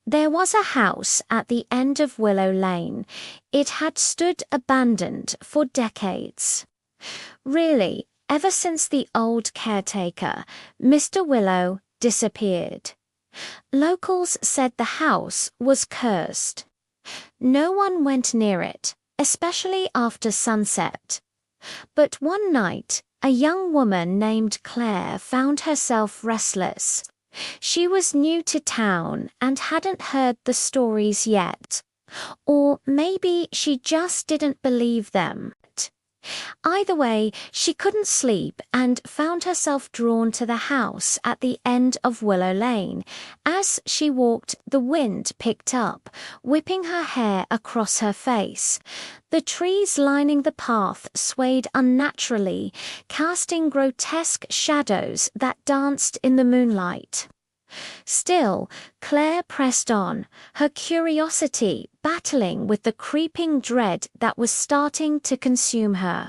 There was a house at the end of Willow Lane. It had stood abandoned for decades. Really, ever since the old caretaker, Mr. Willow, disappeared. Locals said the house was cursed. No one went near it, especially after sunset. But one night, a young woman named Claire found herself restless. She was new to town and hadn't heard the stories yet. Or maybe she just didn't believe them. Either way, she couldn't sleep and found herself drawn to the house at the end of Willow Lane. As she walked, the wind picked up, whipping her hair across her face. The trees lining the path swayed unnaturally, casting grotesque shadows that danced in the moonlight. Still, Claire pressed on, her curiosity battling with the creeping dread that was starting to consume her.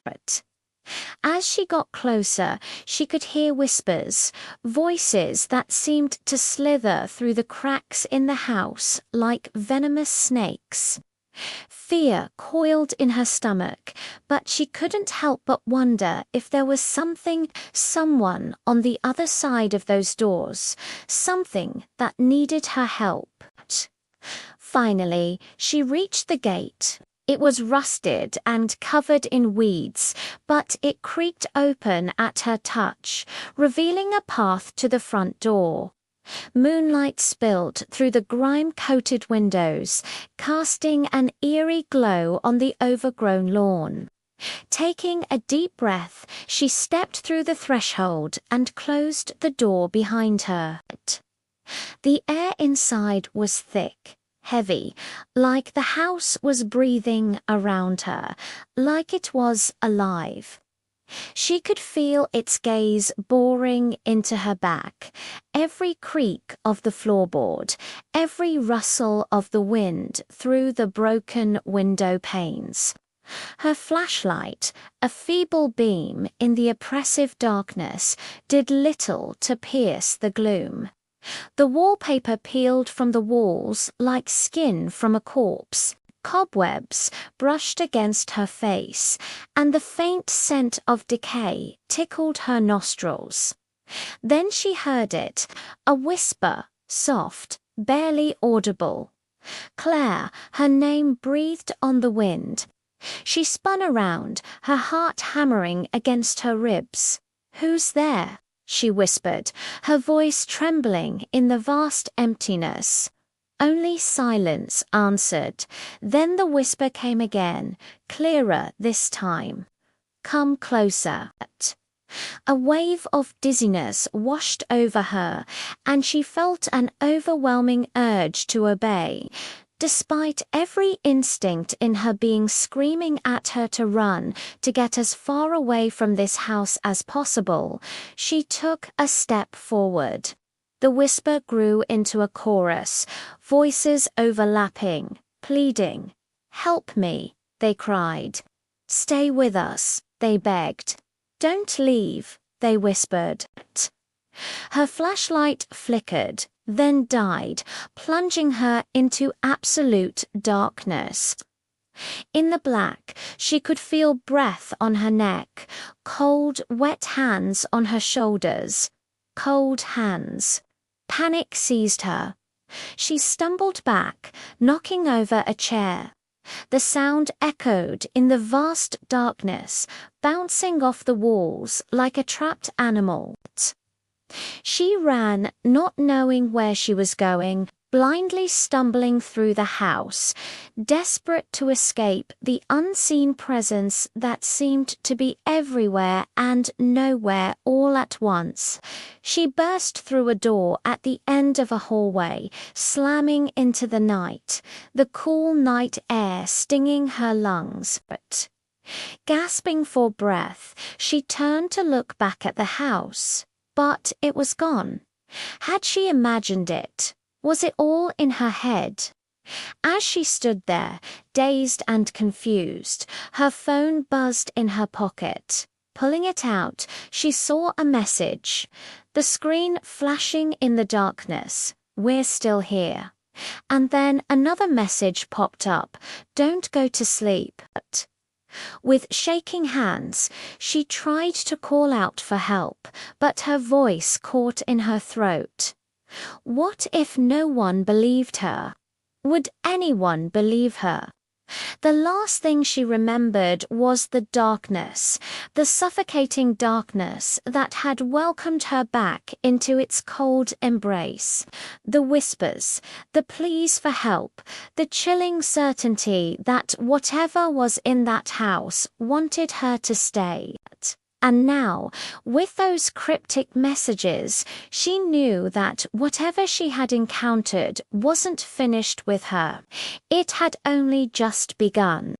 As she got closer, she could hear whispers, voices that seemed to slither through the cracks in the house like venomous snakes. Fear coiled in her stomach, but she couldn't help but wonder if there was someone on the other side of those doors, something that needed her help. Finally, she reached the gate. It was rusted and covered in weeds, but it creaked open at her touch, revealing a path to the front door. Moonlight spilled through the grime-coated windows, casting an eerie glow on the overgrown lawn. Taking a deep breath, she stepped through the threshold and closed the door behind her. The air inside was thick, heavy, like the house was breathing around her, like it was alive. She could feel its gaze boring into her back, every creak of the floorboard, every rustle of the wind through the broken window panes. Her flashlight, a feeble beam in the oppressive darkness, did little to pierce the gloom. The wallpaper peeled from the walls like skin from a corpse. Cobwebs brushed against her face, and the faint scent of decay tickled her nostrils. Then she heard it, a whisper, soft, barely audible. Claire, her name breathed on the wind. She spun around, her heart hammering against her ribs. "Who's there?" she whispered, her voice trembling in the vast emptiness. Only silence answered. Then the whisper came again, clearer this time. "Come closer." A wave of dizziness washed over her, and she felt an overwhelming urge to obey. Despite every instinct in her being screaming at her to run, to get as far away from this house as possible, she took a step forward. The whisper grew into a chorus, voices overlapping, pleading. "Help me," they cried. "Stay with us," they begged. "Don't leave," they whispered. Her flashlight flickered, then died, plunging her into absolute darkness. In the black, she could feel breath on her neck, cold, wet hands on her shoulders. Cold hands. Panic seized her. She stumbled back, knocking over a chair. The sound echoed in the vast darkness, bouncing off the walls like a trapped animal. She ran, not knowing where she was going, blindly stumbling through the house, desperate to escape the unseen presence that seemed to be everywhere and nowhere all at once. She burst through a door at the end of a hallway, slamming into the night, the cool night air stinging her lungs. But, gasping for breath, she turned to look back at the house. But it was gone. Had she imagined it? Was it all in her head? As she stood there, dazed and confused, her phone buzzed in her pocket. Pulling it out, she saw a message. The screen flashing in the darkness. we're still here. And then another message popped up, don't go to sleep. With shaking hands, she tried to call out for help, but her voice caught in her throat. What if no one believed her? Would anyone believe her? The last thing she remembered was the darkness, the suffocating darkness that had welcomed her back into its cold embrace. The whispers, the pleas for help, the chilling certainty that whatever was in that house wanted her to stay. And now, with those cryptic messages, she knew that whatever she had encountered wasn't finished with her. It had only just begun.